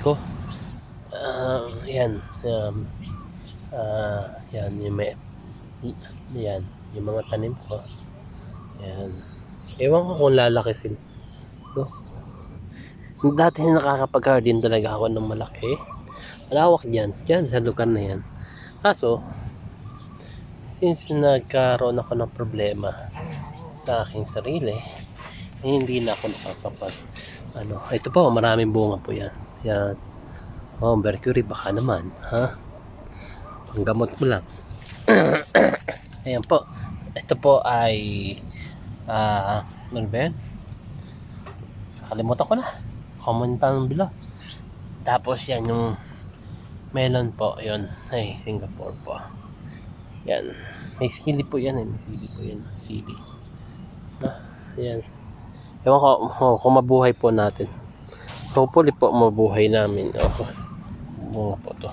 ko. Yan. Yan yung may yan yung mga tanim ko. Yan. Ewan ko kung lalaki sila. So, dati nakakapag-garden talaga ako ng malaki. Malawak dyan sa lugar na yan. Kaso, since nagkaroon ako ng problema sa aking sarili, hindi na ako nakakapag ito po, maraming bunga po yan. Yan. Oh, mercury baka naman, ha? Panggamot mo lang. Ayan po. Ito po ay ano ba yan? Nakalimutan ko na. Common palm below. Tapos yan yung melon po, yun. Ay, Singapore po. Yan. May sili po yan. May sili po yan. Sili. Yan. Ewan ko kung mabuhay po natin. Hopefully po mabuhay namin. Okay. Bunga po to.